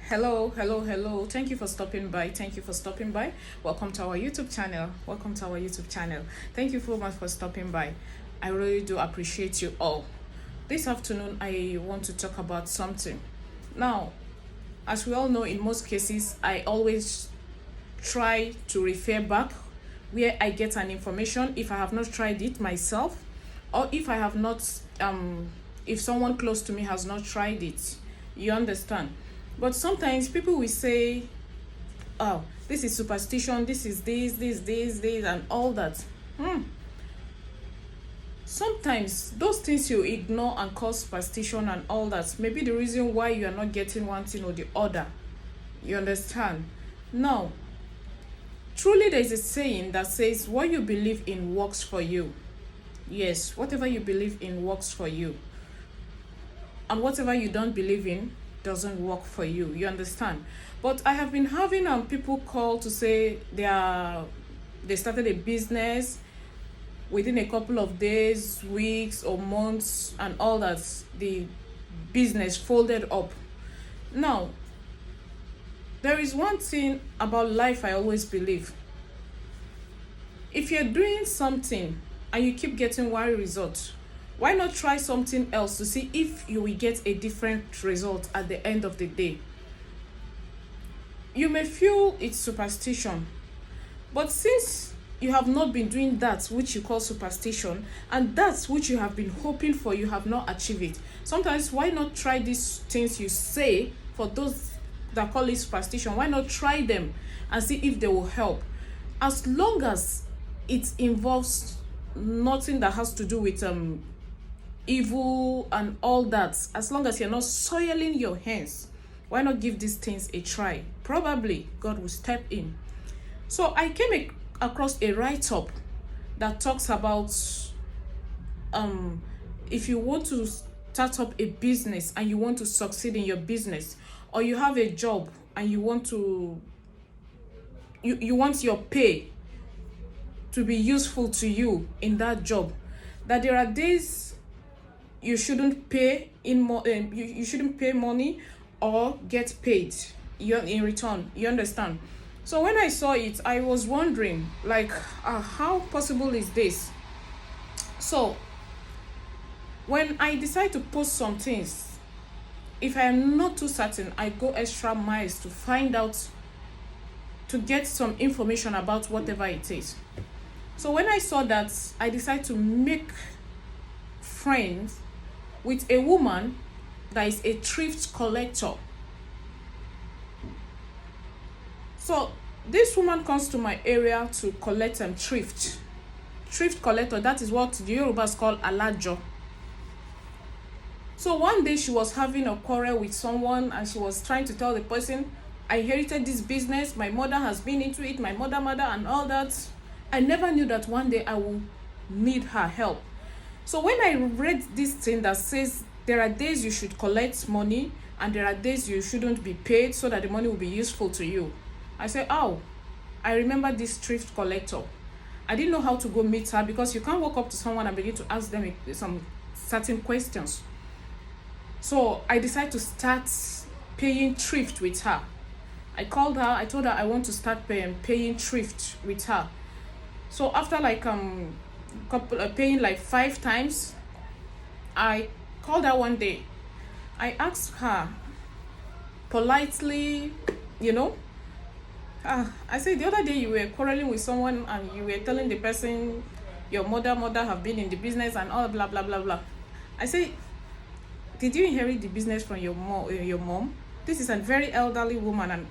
Hello. Thank you for stopping by. Welcome to our YouTube channel. Thank you so much for stopping by. I really do appreciate you all. This afternoon, I want to talk about something. Now, as we all know, in most cases, I always try to refer back where I get an information if I have not tried it myself, or if I have not, if someone close to me has not tried it. You understand? But sometimes people will say, oh, this is superstition, this is this, and all that. Sometimes those things you ignore and cause superstition and all that may be the reason why you are not getting one thing or the other. You understand? Now, truly, there is a saying that says, what you believe in works for you. Yes, whatever you believe in works for you. And whatever you don't believe in doesn't work for you. You understand? But I have been having people call to say they started a business within a couple of days, weeks, or months, and all that. The business folded up. Now, there is one thing about life I always believe. If you're doing something and you keep getting one result, why not try something else to see if you will get a different result at the end of the day? You may feel it's superstition, but since you have not been doing that which you call superstition, and that which you have been hoping for, you have not achieved it. Sometimes, why not try these things you say for those that call it superstition? Why not try them and see if they will help? As long as it involves nothing that has to do with evil and all that, as long as you're not soiling your hands, why not give these things a try? Probably God will step in. So I came across a write-up that talks about if you want to start up a business and you want to succeed in your business, or you have a job and you want your pay to be useful to you in that job, that there are days you shouldn't pay you shouldn't pay money or get paid in return. You understand? So when I saw it, I was wondering, like, how possible is this? So when I decide to post some things, if I am not too certain, I go extra miles to find out, to get some information about whatever it is. So when I saw that, I decided to make friends with a woman that is a thrift collector. So this woman comes to my area to collect thrift. Thrift collector, that is what the Yorubas call alajo. So one day she was having a quarrel with someone and she was trying to tell the person, I inherited this business, my mother has been into it, my mother and all that. I never knew that one day I will need her help. So when I read this thing that says there are days you should collect money and there are days you shouldn't be paid so that the money will be useful to you, I said, oh, I remember this thrift collector. I didn't know how to go meet her because you can't walk up to someone and begin to ask them some certain questions. So I decided to start paying thrift with her. I called her, I told her I want to start paying thrift with her. So after paying like 5 times, I called her one day. I asked her politely, I said, the other day you were quarreling with someone and you were telling the person your mother have been in the business and all blah blah blah blah. I said, did you inherit the business from your mom? This is a very elderly woman. And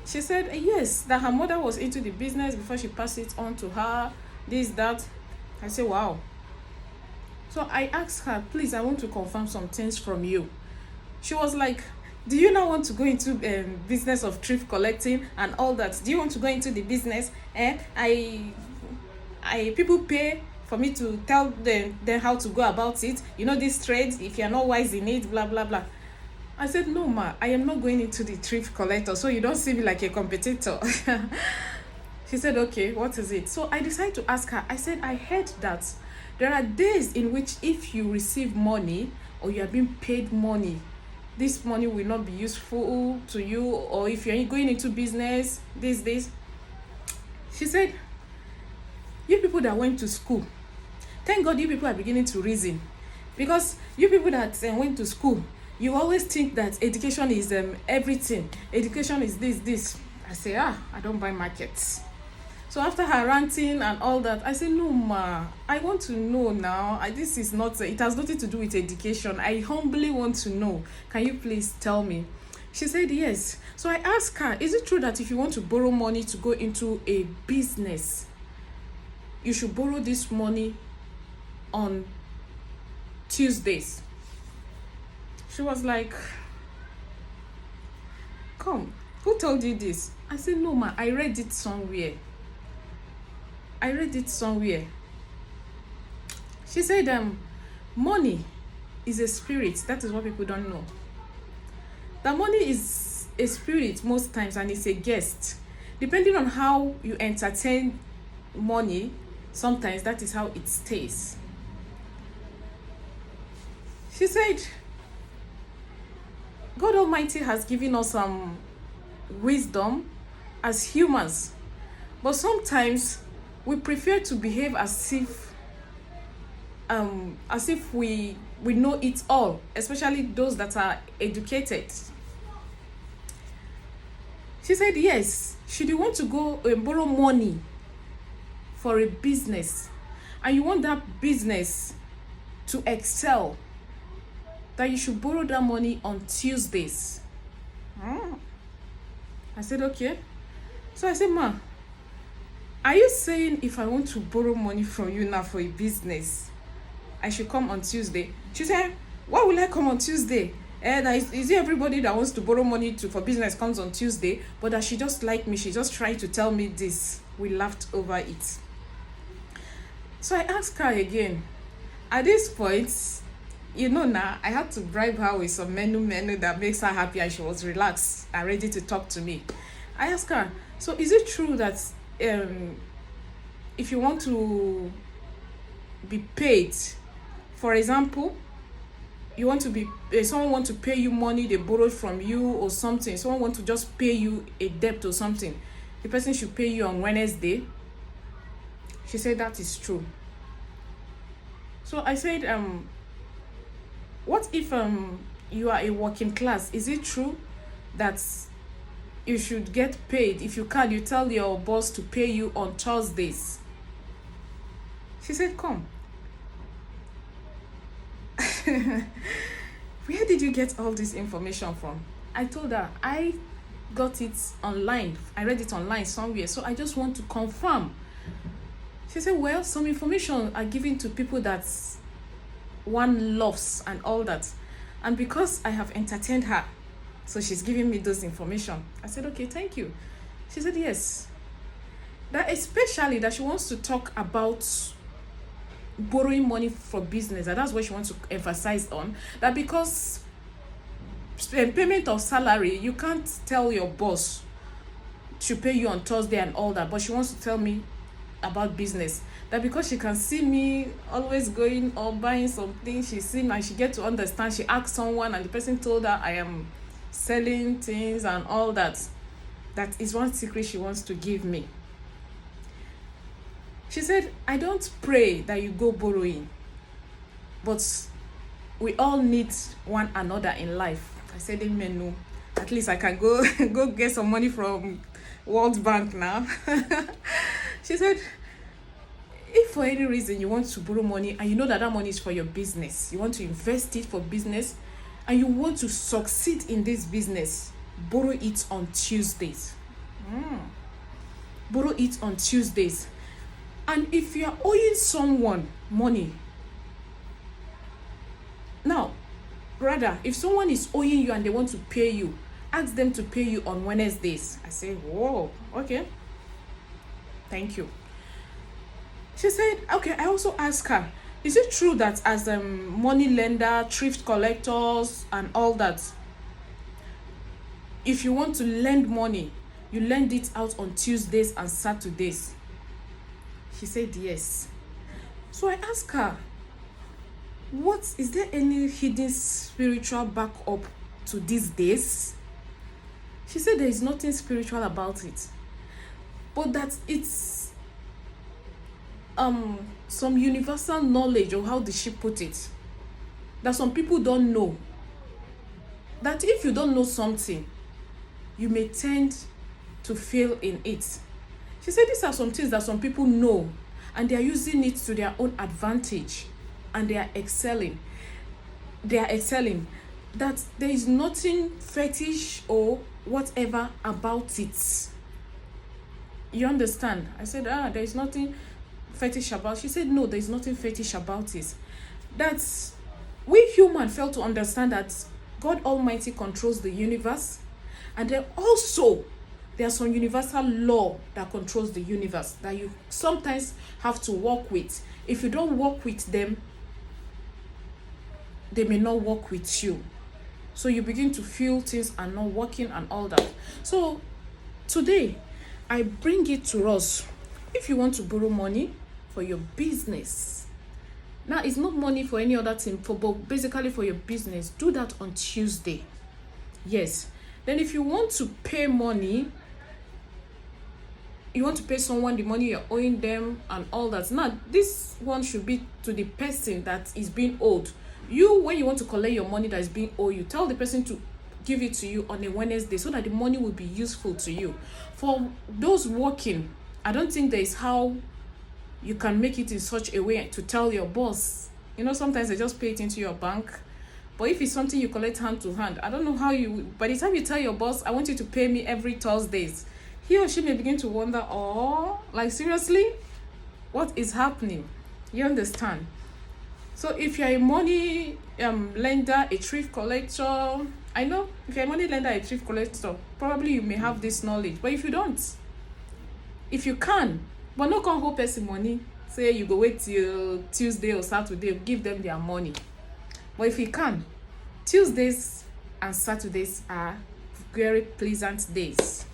she said yes, that her mother was into the business before she passed it on to her, this, that. I said, wow. So I asked her, please, I want to confirm some things from you. She was like, do you not want to go into business of thrift collecting and all that? Do you want to go into the business? People pay for me to tell them how to go about it. This trade, if you're not wise in it, blah, blah, blah. I said, no, ma, I am not going into the thrift collector, so you don't see me like a competitor. She said, okay, what is it? So I decided to ask her. I said, I heard that there are days in which if you receive money or you are being paid money, this money will not be useful to you, or if you're going into business, this. She said, you people that went to school, thank God you people are beginning to reason. Because you people that went to school, you always think that education is everything. Education is this. I say, I don't buy markets. So after her ranting and all that, I say, no ma, I want to know now. This is not, it has nothing to do with education. I humbly want to know. Can you please tell me? She said yes. So I asked her, is it true that if you want to borrow money to go into a business, you should borrow this money on Tuesdays? She was like, come, who told you this? I said, no ma, I read it somewhere. She said, money is a spirit. That is what people don't know. That money is a spirit most times, and it's a guest. Depending on how you entertain money, sometimes that is how it stays. She said, God Almighty has given us some wisdom as humans, but sometimes we prefer to behave as if we know it all, especially those that are educated. She said, yes, should you want to go and borrow money for a business, and you want that business to excel, that you should borrow that money on Tuesdays. I said, okay. So I said, ma, are you saying if I want to borrow money from you now for a business, I should come on Tuesday? She said, why will I come on Tuesday? And is it everybody that wants to borrow money for business comes on Tuesday? But that she just liked me. She just tried to tell me this. We laughed over it. So I asked her again. At this point, now I had to bribe her with some menu that makes her happy, and she was relaxed and ready to talk to me. I asked her, so is it true that if you want to be paid, for example, you want to be someone want to pay you money they borrowed from you or something, someone want to just pay you a debt or something, the person should pay you on Wednesday? She said that is true. So I said, what if you are a working class? Is it true that you should get paid? If you can't, you tell your boss to pay you on Thursdays. She said, come. Where did you get all this information from? I told her, I got it online. I read it online somewhere. So I just want to confirm. She said, well, some information are given to people that one loves and all that. And because I have entertained her, so she's giving me those information. I said, okay, thank you. She said, yes. That especially that she wants to talk about borrowing money for business, and that's what she wants to emphasize on. That because payment of salary, you can't tell your boss to pay you on Thursday and all that, but she wants to tell me about business. That because she can see me always going or buying something, she see me and she get to understand. She asked someone and the person told her I am selling things and all that. That is one secret she wants to give me. She said, I don't pray that you go borrowing, but we all need one another in life. I said, amen. No, at least I can go get some money from World Bank now. She said, if for any reason you want to borrow money and you know that money is for your business, you want to invest it for business, and you want to succeed in this business, borrow it on Tuesdays. Borrow it on Tuesdays. And if you are owing someone money, now, rather, if someone is owing you and they want to pay you, ask them to pay you on Wednesdays. I say, whoa, okay. Thank you. She said, okay, I also asked her, is it true that as a money lender, thrift collectors and all that, if you want to lend money, you lend it out on Tuesdays and Saturdays? She said yes. So I asked her, what is there any hidden spiritual backup to these days. She said there is nothing spiritual about it, but that it's some universal knowledge, or how did she put it, that some people don't know. That if you don't know something, you may tend to fail in it. She said these are some things that some people know, and they are using it to their own advantage, and they are excelling. That there is nothing fetish or whatever about it. You understand? I said, there is nothing fetish about. She said, no, there is nothing fetish about it. That we human fail to understand that God Almighty controls the universe, and then also there's some universal law that controls the universe that you sometimes have to work with. If you don't work with them, they may not work with you. So you begin to feel things are not working and all that. So today, I bring it to us. If you want to borrow money for your business, now it's not money for any other thing, but basically for your business, do that on Tuesday. Yes. Then if you want to pay money, you want to pay someone the money you're owing them and all that. Now, this one should be to the person that is being owed. You, when you want to collect your money that is being owed, you tell the person to give it to you on a Wednesday so that the money will be useful to you. For those working, I don't think there is how you can make it in such a way to tell your boss. You know, sometimes they just pay it into your bank. But if it's something you collect hand to hand, I don't know how you, by the time you tell your boss, I want you to pay me every Thursdays, he or she may begin to wonder, oh, like seriously, what is happening? You understand? So if you're a money lender, a thrift collector, I know if you're a money lender, a thrift collector, probably you may have this knowledge. But if you don't, if you can, but no can hold person money, say you go wait till Tuesday or Saturday, give them their money. But if you can, Tuesdays and Saturdays are very pleasant days.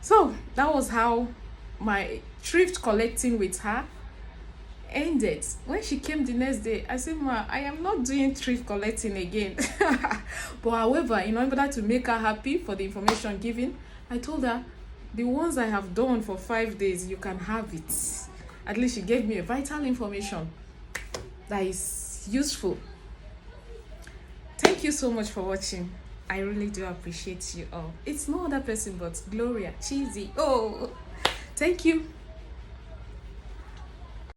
So that was how my thrift collecting with her ended. When she came the next day, I said, Ma, I am not doing thrift collecting again. But however, in order to make her happy for the information given, I told her, the ones I have done for 5 days, you can have it. At least she gave me a vital information that is useful. Thank you so much for watching. I really do appreciate you all. It's no other person but Gloria Cheesy. Oh, thank you.